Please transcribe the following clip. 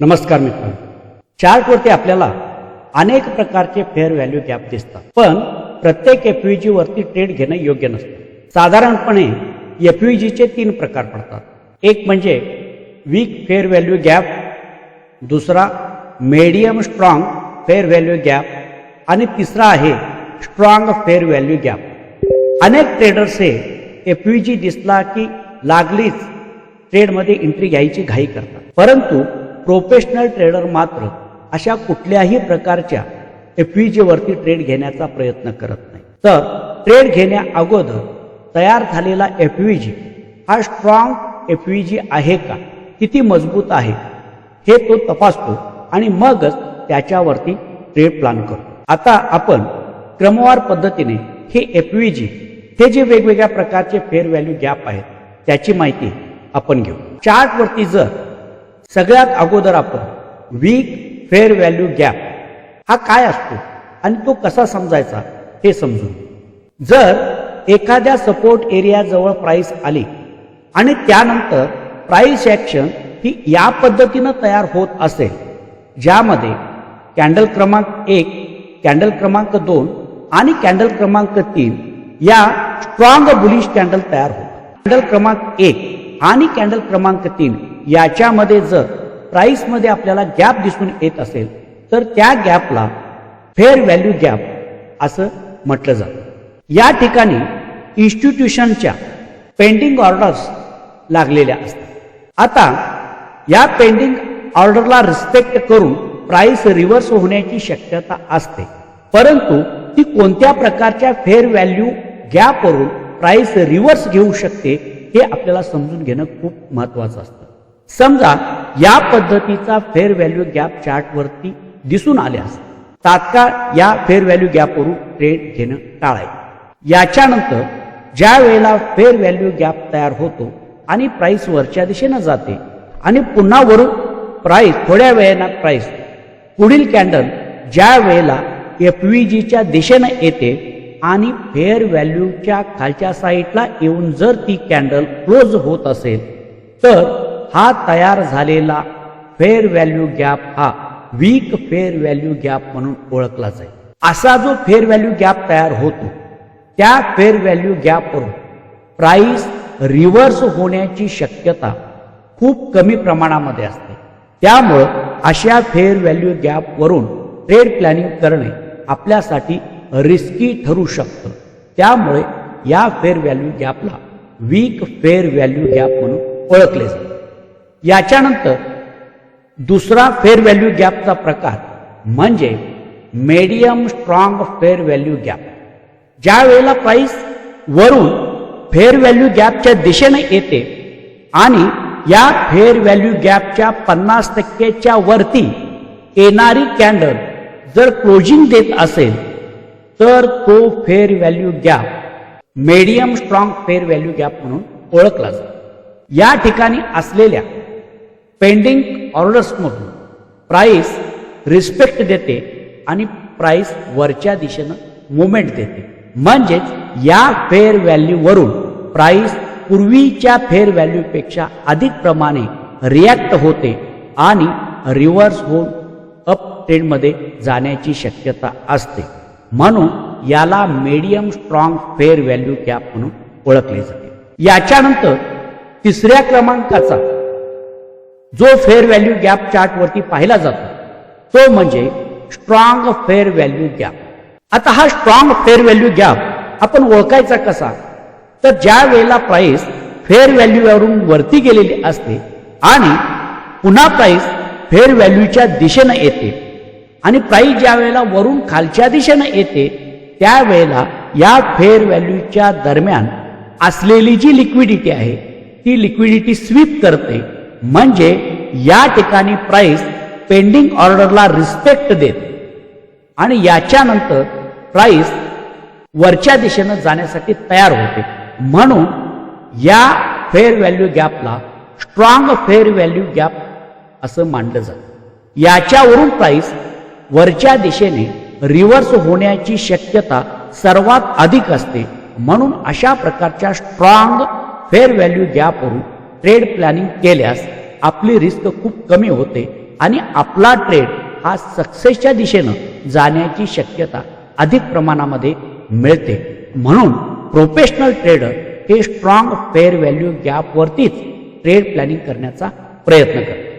नमस्कार मित्रांनो, चार्टवरती आपल्याला अनेक प्रकारचे फेअर व्हॅल्यू गॅप दिसतात, पण प्रत्येक एफव्हीजी वरती ट्रेड घेणं योग्य नसतं। साधारणपणे एफव्हीजीचे 3 प्रकार पडतात। एक म्हणजे वीक फेअर व्हॅल्यू गॅप, दुसरा medium strong fair value gap आणि तिसरा आहे स्ट्रॉंग फेअर व्हॅल्यू गॅप। अनेक ट्रेडर्स हे एफव्हीजी दिसला की लागलीच ट्रेडमध्ये एंट्री घ्यायची घाई करतात, परंतु प्रोफेशनल ट्रेडर मात्र अशा कुठल्याही प्रकारच्या एफव्हीजी वरती ट्रेड घेण्याचा प्रयत्न करत नाही। तर ट्रेड घेण्या अगोदर तयार झालेला एफव्हीजी हा स्ट्रॉंग एफव्हीजी आहे का, किती मजबूत आहे हे तो तपासतो आणि मगच त्याच्यावरती ट्रेड प्लॅन करतो। आता आपण क्रमवार पद्धतीने हे एफव्हीजी हे जे वेगवेगळ्या प्रकारचे फेअर व्हॅल्यू गॅप आहेत त्याची माहिती आपण घेऊ। चार्टवरती जर सगळ्यात अगोदर आपण वीक फेअर व्हॅल्यू गॅप हा काय असतो आणि तो कसा समजायचा हे समजू। जर एखाद्या सपोर्ट एरिया जवळ प्राइस आली आणि त्यानंतर प्राइस ऍक्शन ही या पद्धतीने तयार होत असेल, ज्यामध्ये कॅन्डल क्रमांक 1, कॅन्डल क्रमांक 2 आणि कॅन्डल क्रमांक 3 या स्ट्रॉंग बुलिश कॅन्डल तयार होतात। कॅन्डल क्रमांक 1 आणि कॅन्डल क्रमांक 3 याच्यामध्ये जर प्राइस मध्ये आपल्याला गॅप दिसून येत असेल तर त्या गॅपला फेअर व्हॅल्यू गॅप असं म्हटलं जातं। या ठिकाणी इन्स्टिट्यूशनच्या पेंडिंग ऑर्डर्स लागलेल्या असतात। आता या पेंडिंग ऑर्डरला रिस्पेक्ट करून प्राइस रिव्हर्स होण्याची शक्यता असते, परंतु ती कोणत्या प्रकारच्या फेअर व्हॅल्यू गॅप वरून प्राइस रिव्हर्स घेऊ शकते हे आपल्याला समजून घेणं खूप महत्वाचं असतं। समजा या पद्धतीचा फेअर व्हॅल्यू गॅप चार्टवरती दिसून आल्यास तात्काळ या फेअर व्हॅल्यू गॅपवरून ट्रेड घेणं टाळायचं। याच्यानंतर ज्या वेळेला फेअर व्हॅल्यू गॅप तयार होतो आणि प्राइस वरच्या दिशेने जाते आणि पुन्हा वरून प्राइस थोड्या वेळानं प्राइस पुढील कॅन्डल ज्या वेळेला एफव्हीजीच्या दिशेने येते आणि फेअर व्हॅल्यूच्या खालच्या साईडला येऊन जर ती कॅन्डल क्लोज होत असेल तर हा तयार झालेला फेअर व्हॅल्यू गॅप हा वीक फेअर व्हॅल्यू गॅप म्हणून ओळखला जाईल। असा जो फेअर व्हॅल्यू गॅप तयार होतो त्या फेअर व्हॅल्यू गॅपवरून प्राइस रिव्हर्स होण्याची शक्यता खूप कमी प्रमाणामध्ये असते। त्यामुळे अशा फेअर व्हॅल्यू गॅपवरून ट्रेड प्लॅनिंग करणे आपल्यासाठी रिस्की ठरू शकतं। त्यामुळे या फेअर व्हॅल्यू गॅपला वीक फेअर व्हॅल्यू गॅप म्हणून ओळखले जाते। याच्यानंतर दुसरा फेअर व्हॅल्यू गॅपचा प्रकार म्हणजे medium strong fair value gap. ज्या वेळेला प्राइस वरून फेअर व्हॅल्यू गॅपच्या दिशेने येते आणि या फेअर व्हॅल्यू गॅपच्या 50% वरती येणारी कॅन्डल जर क्लोजिंग देत असेल तर तो fair value gap medium strong fair value gap म्हणून ओळखला जातो। या ठिकाणी असलेल्या पेंडिंग ऑर्डर्समधून प्राइस रिस्पेक्ट देते आणि प्राइस वरच्या दिशेनं मुवमेंट देते, म्हणजेच या फेअर व्हॅल्यू वरून प्राइस पूर्वीच्या फेअर व्हॅल्यू पेक्षा अधिक प्रमाणे रिॲक्ट होते आणि रिव्हर्स होऊन अप ट्रेंडमध्ये जाण्याची शक्यता असते, म्हणून याला medium strong fair value gap म्हणून ओळखले जाते। याच्यानंतर तिसऱ्या क्रमांकाचा जो फेअर व्हॅल्यू गॅप चार्टवरती पाहिला जातो तो म्हणजे स्ट्रॉंग फेअर व्हॅल्यू गॅप। आता हा स्ट्रॉंग फेअर व्हॅल्यू गॅप आपण ओळखायचा कसा, तर ज्या वेळेला प्राइस फेअर व्हॅल्यूवरून वरती गेलेली असते आणि पुन्हा प्राइस फेअर व्हॅल्यूच्या दिशेने येते आणि प्राइस ज्या वेळेला वरून खालच्या दिशेने येते त्यावेळेला या फेअर व्हॅल्यूच्या दरम्यान असलेली जी लिक्विडिटी आहे ती लिक्विडिटी स्वीप करते, म्हणजे या ठिकाणी प्राइस पेंडिंग ऑर्डरला रिस्पेक्ट देते आणि याच्यानंतर प्राइस वरच्या दिशेने जाण्यासाठी तयार होते, म्हणून या फेअर व्हॅल्यू गॅपला स्ट्रॉंग फेअर व्हॅल्यू गॅप असं मानलं जातं। याच्यावरून प्राइस वरच्या दिशेने रिव्हर्स होण्याची शक्यता सर्वात अधिक असते, म्हणून अशा प्रकारच्या स्ट्रॉंग फेअर व्हॅल्यू गॅपवरून ट्रेड प्लॅनिंग केल्यास आपली रिस्क खूप कमी होते आणि आपला ट्रेड हा सक्सेसच्या दिशेनं जाण्याची शक्यता अधिक प्रमाणामध्ये मिळते. म्हणून प्रोफेशनल ट्रेडर हे स्ट्रॉंग फेअर व्हॅल्यू गॅपवरतीच ट्रेड प्लॅनिंग करण्याचा प्रयत्न करतात.